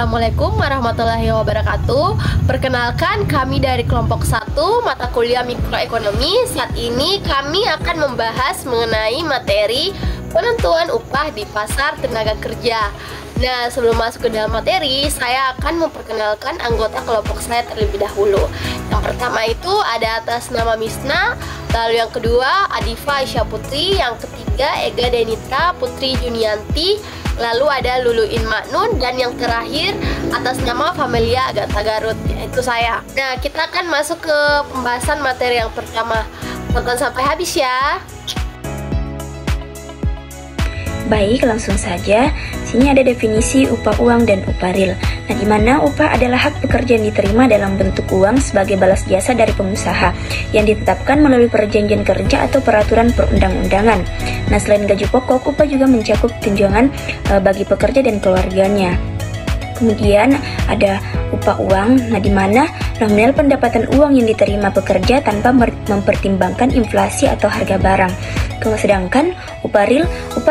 Assalamualaikum warahmatullahi wabarakatuh. Perkenalkan, kami dari kelompok 1 mata kuliah mikroekonomi. Saat ini kami akan membahas mengenai materi penentuan upah di pasar tenaga kerja. Nah, sebelum masuk ke dalam materi, saya akan memperkenalkan anggota kelompok saya terlebih dahulu. Yang pertama itu ada atas nama Misna, lalu yang kedua Adifa Aisyah Putri, yang ketiga Ega Denita Putri Junianti, lalu ada Luluin Maknun, dan yang terakhir atas nama Familia Agatha Garut, yaitu saya. Nah, kita akan masuk ke pembahasan materi yang pertama. Tonton sampai habis ya. Baik, langsung saja. Sini ada definisi upah uang dan upah real. Nah, di mana upah adalah hak pekerja yang diterima dalam bentuk uang sebagai balas jasa dari pengusaha yang ditetapkan melalui perjanjian kerja atau peraturan perundang-undangan. Nah, selain gaji pokok, upah juga mencakup tunjangan bagi pekerja dan keluarganya. Kemudian ada upah uang, nah di mana nominal pendapatan uang yang diterima pekerja tanpa mempertimbangkan inflasi atau harga barang. Sedangkan upah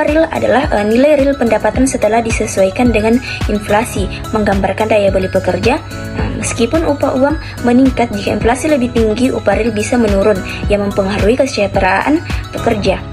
real adalah nilai real pendapatan setelah disesuaikan dengan inflasi, menggambarkan daya beli pekerja. Nah, meskipun upah uang meningkat, jika inflasi lebih tinggi, upah real bisa menurun, yang mempengaruhi kesejahteraan pekerja.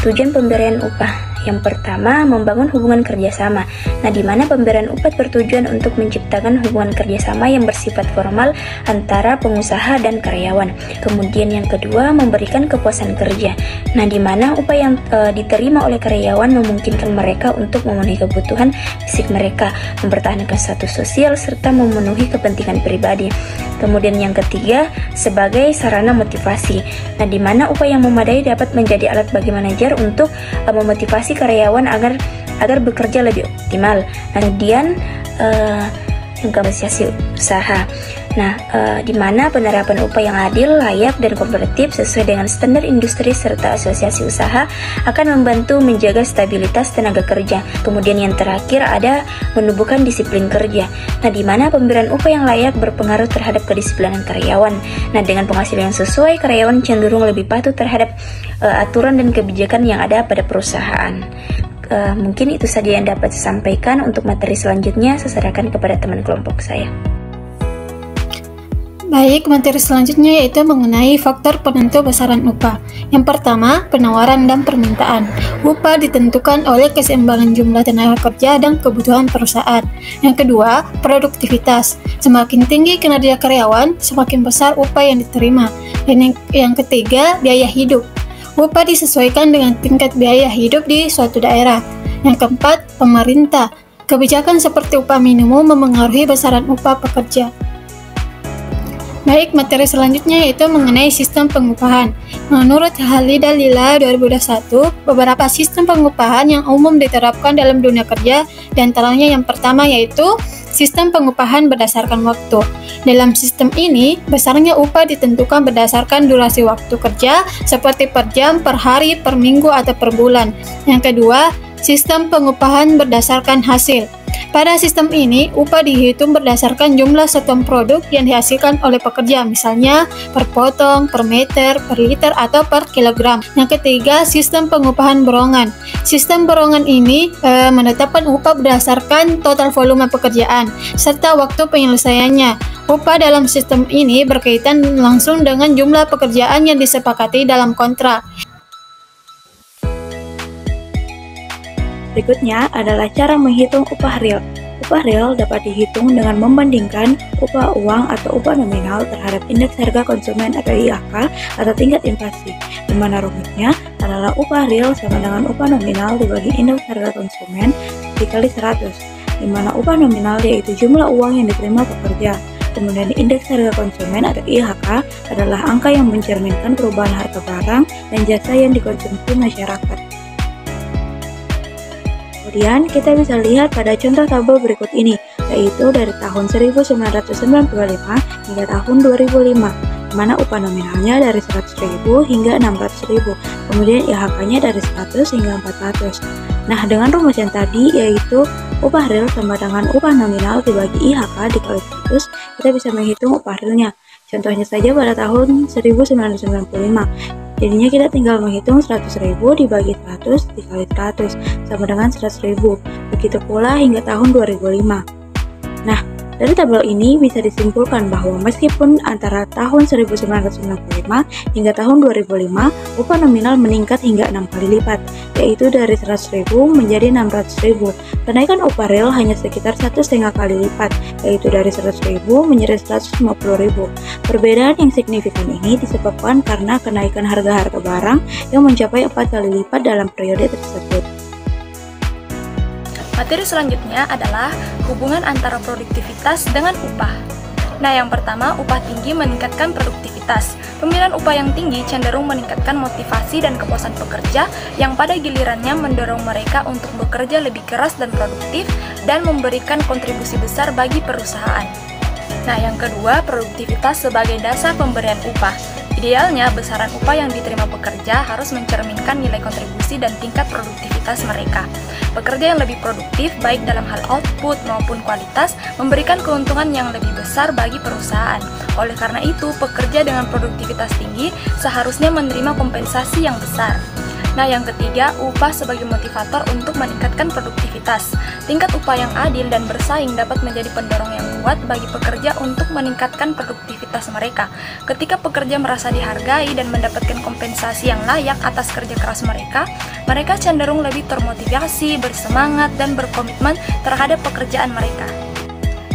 Tujuan pemberian upah. Yang pertama, membangun hubungan kerjasama. Nah, di mana pemberian upah bertujuan untuk menciptakan hubungan kerjasama yang bersifat formal antara pengusaha dan karyawan. Kemudian yang kedua, memberikan kepuasan kerja. Nah, di mana upah yang diterima oleh karyawan memungkinkan mereka untuk memenuhi kebutuhan fisik mereka, mempertahankan status sosial, serta memenuhi kepentingan pribadi. Kemudian yang ketiga, sebagai sarana motivasi. Nah, di mana upah yang memadai dapat menjadi alat bagi manajer untuk memotivasi karyawan agar bekerja lebih optimal. Kemudian yang kompensasi usaha. Nah, di mana penerapan upah yang adil, layak, dan kompetitif sesuai dengan standar industri serta asosiasi usaha akan membantu menjaga stabilitas tenaga kerja. Kemudian yang terakhir ada menumbuhkan disiplin kerja. Nah, di mana pemberian upah yang layak berpengaruh terhadap kedisiplinan karyawan. Nah, dengan penghasilan yang sesuai, karyawan cenderung lebih patuh terhadap aturan dan kebijakan yang ada pada perusahaan. Mungkin itu saja yang dapat saya sampaikan. Untuk materi selanjutnya saya serahkan kepada teman kelompok saya. Baik, materi selanjutnya yaitu mengenai faktor penentu besaran upah. Yang pertama, penawaran dan permintaan. Upah ditentukan oleh keseimbangan jumlah tenaga kerja dan kebutuhan perusahaan. Yang kedua, produktivitas. Semakin tinggi kinerja karyawan, semakin besar upah yang diterima. Dan yang ketiga, biaya hidup. Upah disesuaikan dengan tingkat biaya hidup di suatu daerah. Yang keempat, pemerintah. Kebijakan seperti upah minimum memengaruhi besaran upah pekerja. Baik, materi selanjutnya yaitu mengenai sistem pengupahan. Menurut Halli Dalila 2021, beberapa sistem pengupahan yang umum diterapkan dalam dunia kerja, di antaranya yang pertama yaitu sistem pengupahan berdasarkan waktu. Dalam sistem ini, besarnya upah ditentukan berdasarkan durasi waktu kerja, seperti per jam, per hari, per minggu, atau per bulan. Yang kedua, sistem pengupahan berdasarkan hasil. Pada sistem ini, upah dihitung berdasarkan jumlah satuan produk yang dihasilkan oleh pekerja, misalnya per potong, per meter, per liter, atau per kilogram. Yang ketiga, sistem pengupahan borongan. Sistem borongan ini menetapkan upah berdasarkan total volume pekerjaan, serta waktu penyelesaiannya. Upah dalam sistem ini berkaitan langsung dengan jumlah pekerjaan yang disepakati dalam kontrak. Berikutnya adalah cara menghitung upah real. Upah real dapat dihitung dengan membandingkan upah uang atau upah nominal terhadap indeks harga konsumen atau IHK atau tingkat inflasi, di mana rumusnya adalah upah real sama dengan upah nominal dibagi indeks harga konsumen dikali 100, di mana upah nominal yaitu jumlah uang yang diterima pekerja. Kemudian indeks harga konsumen atau IHK adalah angka yang mencerminkan perubahan harga barang dan jasa yang dikonsumsi masyarakat. Kemudian kita bisa lihat pada contoh tabel berikut ini, yaitu dari tahun 1995 hingga tahun 2005, di mana upah nominalnya dari 100.000 hingga 600.000, kemudian IHK-nya dari 100 hingga 400. Nah, dengan rumus yang tadi, yaitu upah real sama dengan upah nominal dibagi IHK dikali 100, kita bisa menghitung upah realnya. Contohnya saja pada tahun 1995, Jadinya kita tinggal menghitung 100.000 dibagi 100 dikali 100 sama dengan 100.000. Begitu pula hingga tahun 2005. Nah, dari tabel ini bisa disimpulkan bahwa meskipun antara tahun 1995 hingga tahun 2005, upah nominal meningkat hingga 6 kali lipat, yaitu dari 100.000 menjadi 600.000. Kenaikan upah real hanya sekitar 1,5 kali lipat, yaitu dari 100.000 menjadi 150.000. Perbedaan yang signifikan ini disebabkan karena kenaikan harga-harga barang yang mencapai 4 kali lipat dalam periode tersebut. Materi selanjutnya adalah hubungan antara produktivitas dengan upah. Nah, yang pertama, upah tinggi meningkatkan produktivitas. Pemilihan upah yang tinggi cenderung meningkatkan motivasi dan kepuasan pekerja yang pada gilirannya mendorong mereka untuk bekerja lebih keras dan produktif dan memberikan kontribusi besar bagi perusahaan. Nah, yang kedua, produktivitas sebagai dasar pemberian upah. Idealnya, besaran upah yang diterima pekerja harus mencerminkan nilai kontribusi dan tingkat produktivitas mereka. Pekerja yang lebih produktif, baik dalam hal output maupun kualitas, memberikan keuntungan yang lebih besar bagi perusahaan. Oleh karena itu, pekerja dengan produktivitas tinggi seharusnya menerima kompensasi yang besar. Nah, yang ketiga, upah sebagai motivator untuk meningkatkan produktivitas. Tingkat upah yang adil dan bersaing dapat menjadi pendorong yang kuat bagi pekerja untuk meningkatkan produktivitas mereka. Ketika pekerja merasa dihargai dan mendapatkan kompensasi yang layak atas kerja keras mereka, mereka cenderung lebih termotivasi, bersemangat, dan berkomitmen terhadap pekerjaan mereka.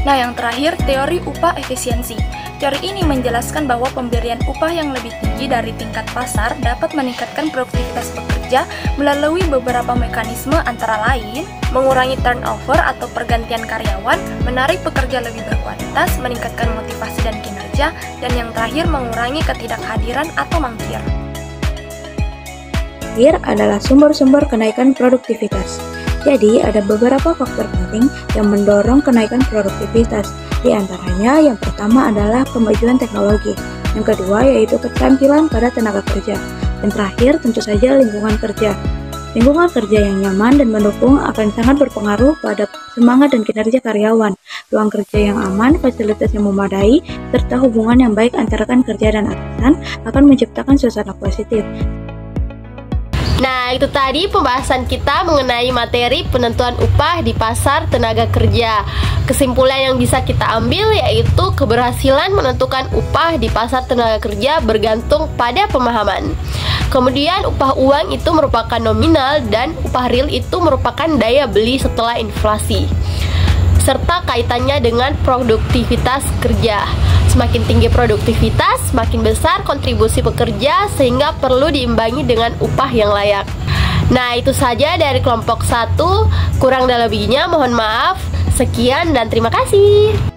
Nah, yang terakhir, teori upah efisiensi. Teori ini menjelaskan bahwa pemberian upah yang lebih tinggi dari tingkat pasar dapat meningkatkan produktivitas pekerja melalui beberapa mekanisme, antara lain mengurangi turnover atau pergantian karyawan, menarik pekerja lebih berkualitas, meningkatkan motivasi dan kinerja, dan yang terakhir mengurangi ketidakhadiran atau mangkir. Terakhir adalah sumber-sumber kenaikan produktivitas. Jadi, ada beberapa faktor penting yang mendorong kenaikan produktivitas. Di antaranya, yang pertama adalah kemajuan teknologi. Yang kedua, yaitu keterampilan pada tenaga kerja. Dan terakhir, tentu saja lingkungan kerja. Lingkungan kerja yang nyaman dan mendukung akan sangat berpengaruh pada semangat dan kinerja karyawan. Ruang kerja yang aman, fasilitas yang memadai, serta hubungan yang baik antara rekan kerja dan atasan akan menciptakan suasana positif. Nah, itu tadi pembahasan kita mengenai materi penentuan upah di pasar tenaga kerja. Kesimpulan yang bisa kita ambil yaitu keberhasilan menentukan upah di pasar tenaga kerja bergantung pada pemahaman. Kemudian upah uang itu merupakan nominal dan upah real itu merupakan daya beli setelah inflasi, serta kaitannya dengan produktivitas kerja. Semakin tinggi produktivitas, semakin besar kontribusi pekerja sehingga perlu diimbangi dengan upah yang layak. Nah, itu saja dari kelompok 1. Kurang dan lebihnya mohon maaf. Sekian dan terima kasih.